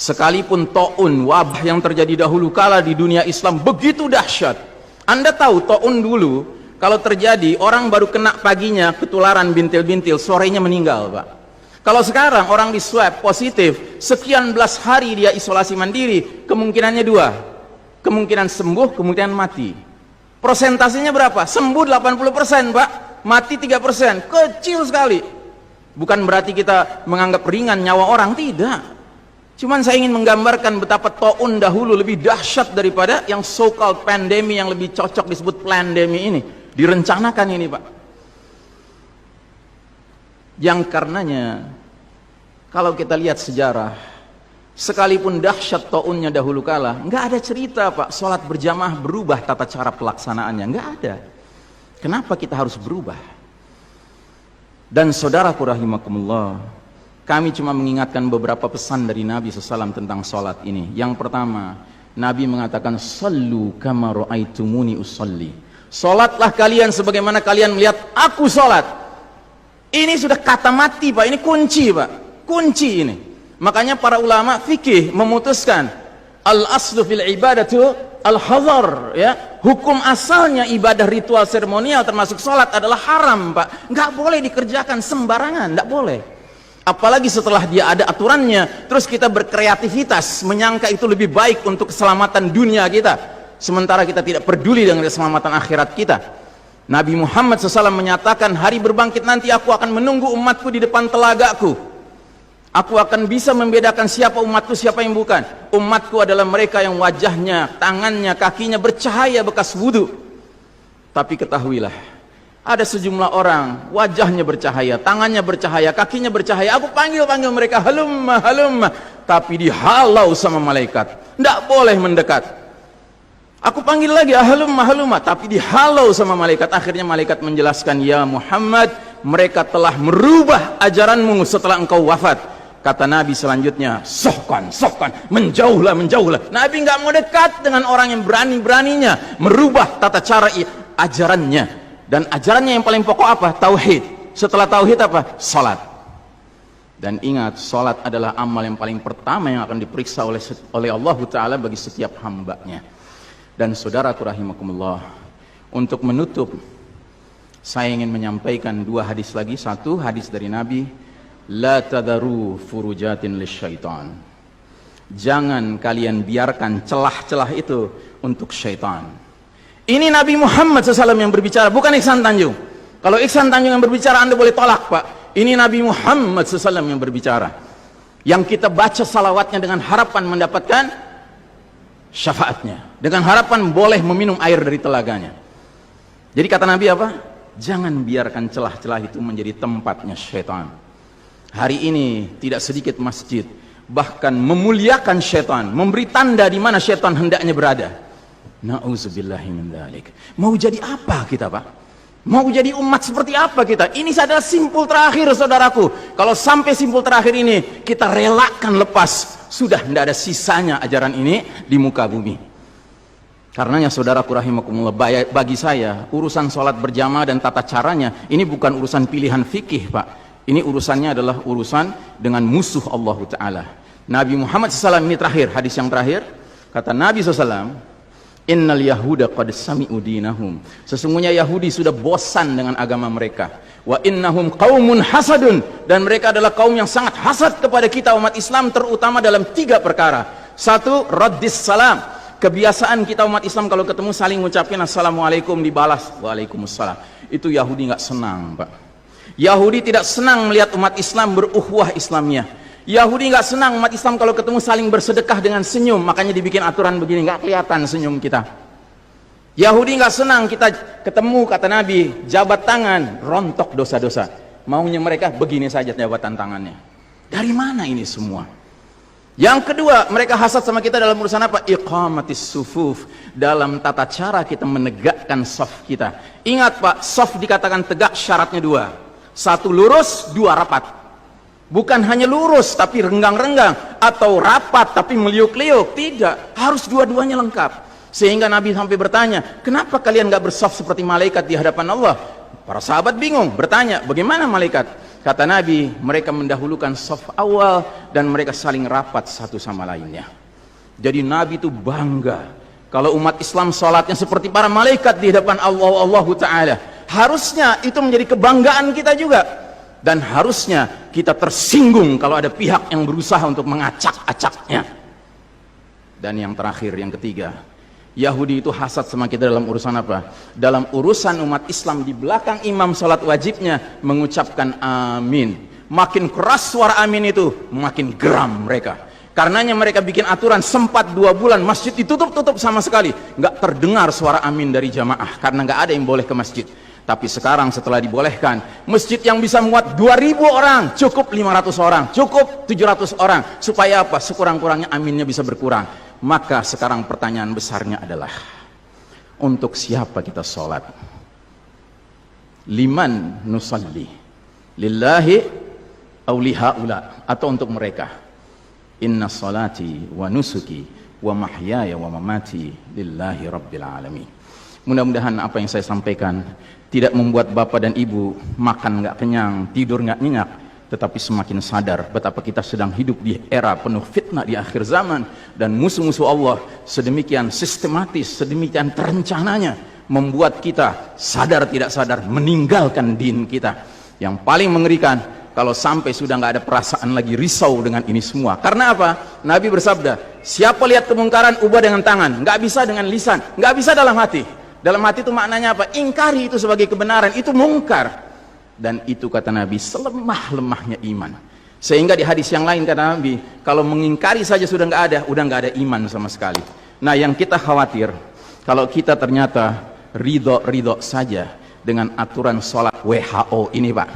Sekalipun taun, wabah yang terjadi dahulu kala di dunia Islam begitu dahsyat. Anda tahu taun dulu kalau terjadi orang baru kena paginya ketularan bintil-bintil, sorenya meninggal, Pak. Kalau sekarang orang di swab positif, sekian belas hari dia isolasi mandiri, kemungkinannya dua. Kemungkinan sembuh, kemungkinan mati. Persentasenya berapa? Sembuh 80%, Pak. Mati 3%. Kecil sekali. Bukan berarti kita menganggap ringan nyawa orang, tidak. Cuman saya ingin menggambarkan betapa taun dahulu lebih dahsyat daripada yang so-called pandemi yang lebih cocok disebut plandemi ini. Direncanakan ini, Pak. Yang karenanya kalau kita lihat sejarah, sekalipun dahsyat taunnya dahulu kala, nggak ada cerita, Pak, sholat berjamaah berubah tata cara pelaksanaannya, nggak ada. Kenapa kita harus berubah? Dan saudaraku rahimakumullah, kami cuma mengingatkan beberapa pesan dari Nabi SAW tentang sholat ini. Yang pertama, Nabi mengatakan, "Sallu kama ra'aitumuni usalli." Sholatlah kalian sebagaimana kalian melihat aku sholat. Ini sudah kata mati, Pak. Ini kunci, Pak. Kunci ini. Makanya para ulama fikih memutuskan al-aslu fil ibadatu al-hadhar, ya. Hukum asalnya ibadah ritual seremonial termasuk sholat adalah haram, Pak. Nggak boleh dikerjakan sembarangan, nggak boleh. Apalagi setelah dia ada aturannya, terus kita berkreativitas menyangka itu lebih baik untuk keselamatan dunia kita, sementara kita tidak peduli dengan keselamatan akhirat kita. Nabi Muhammad SAW menyatakan, hari berbangkit nanti aku akan menunggu umatku di depan telagaku. Aku akan bisa membedakan siapa umatku, siapa yang bukan. Umatku adalah mereka yang wajahnya, tangannya, kakinya bercahaya bekas wudhu. Tapi ketahuilah, ada sejumlah orang wajahnya bercahaya, tangannya bercahaya, kakinya bercahaya. Aku panggil-panggil mereka, halumma, halumma, tapi dihalau sama malaikat. Tidak boleh mendekat. Aku panggil lagi, halumma, halumma, tapi dihalau sama malaikat. Akhirnya malaikat menjelaskan, ya Muhammad, mereka telah merubah ajaranmu setelah engkau wafat. Kata Nabi selanjutnya, sohkan, sohkan, menjauhlah, menjauhlah. Nabi nggak mau dekat dengan orang yang berani-beraninya merubah tata cara ajarannya. Dan ajarannya yang paling pokok apa? Tauhid. Setelah tauhid apa? Salat. Dan ingat, salat adalah amal yang paling pertama yang akan diperiksa oleh Allah Ta'ala bagi setiap hambanya. Dan saudaraku rahimakumullah, untuk menutup, saya ingin menyampaikan dua hadis lagi. Satu hadis dari Nabi, la tadaru furujatin lisyaitan. Jangan kalian biarkan celah-celah itu untuk syaitan. Ini Nabi Muhammad SAW yang berbicara, bukan Iksan Tanjung. Kalau Iksan Tanjung yang berbicara, Anda boleh tolak, Pak. Ini Nabi Muhammad SAW yang berbicara, yang kita baca salawatnya dengan harapan mendapatkan syafaatnya, dengan harapan boleh meminum air dari telaganya. Jadi kata Nabi apa? Jangan biarkan celah-celah itu menjadi tempatnya syaitan. Hari ini tidak sedikit masjid bahkan memuliakan syaitan, memberi tanda di mana syaitan hendaknya berada. Na'udzubillahi min dzalik. Mau jadi apa kita, Pak? Mau jadi umat seperti apa kita? Ini adalah simpul terakhir, saudaraku. Kalau sampai simpul terakhir ini kita relakan lepas, sudah tidak ada sisanya ajaran ini di muka bumi. Karenanya saudaraku rahimakumullah, bagi saya urusan sholat berjamaah dan tata caranya ini bukan urusan pilihan fikih, Pak. Ini urusannya adalah urusan dengan musuh Allah Ta'ala. Nabi Muhammad SAW ini terakhir, hadis yang terakhir, kata Nabi SAW, innal yahuda qad sami'u dinahum. Sesungguhnya Yahudi sudah bosan dengan agama mereka. Wa innahum qaumun hasadun. Dan mereka adalah kaum yang sangat hasad kepada kita umat Islam, terutama dalam 3 perkara. Satu, raddis salam. Kebiasaan kita umat Islam kalau ketemu saling ngucapin assalamualaikum, dibalas waalaikumsalam. Itu Yahudi nggak senang, Pak. Yahudi tidak senang melihat umat Islam berukhwah Islamiyah. Yahudi nggak senang umat Islam kalau ketemu saling bersedekah dengan senyum, makanya dibikin aturan begini, nggak kelihatan senyum kita. Yahudi nggak senang kita ketemu, kata Nabi, jabat tangan, rontok dosa-dosa. Maunya mereka begini saja jabatan tangannya. Dari mana ini semua? Yang kedua, mereka hasad sama kita dalam urusan apa? Iqamatis sufuf, dalam tata cara kita menegakkan saf kita. Ingat, Pak, saf dikatakan tegak syaratnya 2. 1 lurus, 2 rapat. Bukan hanya lurus tapi renggang-renggang, atau rapat tapi meliuk-liuk. Tidak, harus dua-duanya lengkap. Sehingga Nabi sampai bertanya, kenapa kalian gak bersaf seperti malaikat di hadapan Allah? Para sahabat bingung, bertanya, bagaimana malaikat? Kata Nabi, mereka mendahulukan saf awal dan mereka saling rapat satu sama lainnya. Jadi Nabi itu bangga kalau umat Islam sholatnya seperti para malaikat di hadapan Allah Ta'ala. Harusnya itu menjadi kebanggaan kita juga. Dan harusnya kita tersinggung kalau ada pihak yang berusaha untuk mengacak-acaknya. Dan yang terakhir, yang ketiga, Yahudi itu hasad sama kita dalam urusan apa? Dalam urusan umat Islam di belakang imam sholat wajibnya mengucapkan amin. Makin keras suara amin itu, makin geram mereka. Karenanya mereka bikin aturan sempat 2 bulan masjid ditutup-tutup sama sekali, nggak terdengar suara amin dari jamaah karena nggak ada yang boleh ke masjid. Tapi sekarang setelah dibolehkan, masjid yang bisa muat 2000 orang cukup 500 orang, cukup 700 orang, supaya apa? Sekurang-kurangnya aminnya bisa berkurang. Maka sekarang pertanyaan besarnya adalah, untuk siapa kita sholat? Liman nusalli? Lillahi aw lihaula? Atau untuk mereka? Inna salati wa nusuki wa mahyaya wa mamati lillahi rabbil alamin. Mudah-mudahan apa yang saya sampaikan tidak membuat bapak dan ibu makan nggak kenyang, tidur nggak nyenyak, tetapi semakin sadar betapa kita sedang hidup di era penuh fitnah di akhir zaman, dan musuh-musuh Allah sedemikian sistematis, sedemikian terencananya membuat kita sadar tidak sadar meninggalkan din kita. Yang paling mengerikan kalau sampai sudah nggak ada perasaan lagi risau dengan ini semua. Karena apa? Nabi bersabda, siapa lihat kemungkaran ubah dengan tangan, nggak bisa dengan lisan, nggak bisa dalam hati. Dalam hati itu maknanya apa? Ingkari itu sebagai kebenaran, itu mungkar. Dan itu kata Nabi selemah-lemahnya iman. Sehingga di hadis yang lain kata Nabi, kalau mengingkari saja sudah nggak ada iman sama sekali. Nah, yang kita khawatir kalau kita ternyata ridho saja dengan aturan sholat WHO ini, Pak.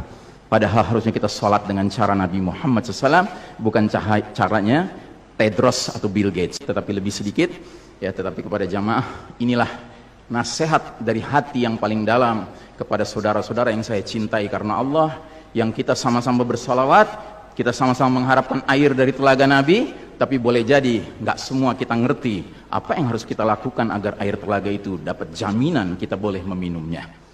Padahal harusnya kita sholat dengan cara Nabi Muhammad SAW, bukan caranya Tedros atau Bill Gates, tetapi lebih sedikit ya. Tetapi kepada jamaah, inilah nasihat dari hati yang paling dalam kepada saudara-saudara yang saya cintai karena Allah, yang kita sama-sama bersalawat, kita sama-sama mengharapkan air dari telaga Nabi. Tapi boleh jadi nggak semua kita ngerti apa yang harus kita lakukan agar air telaga itu dapat jaminan kita boleh meminumnya.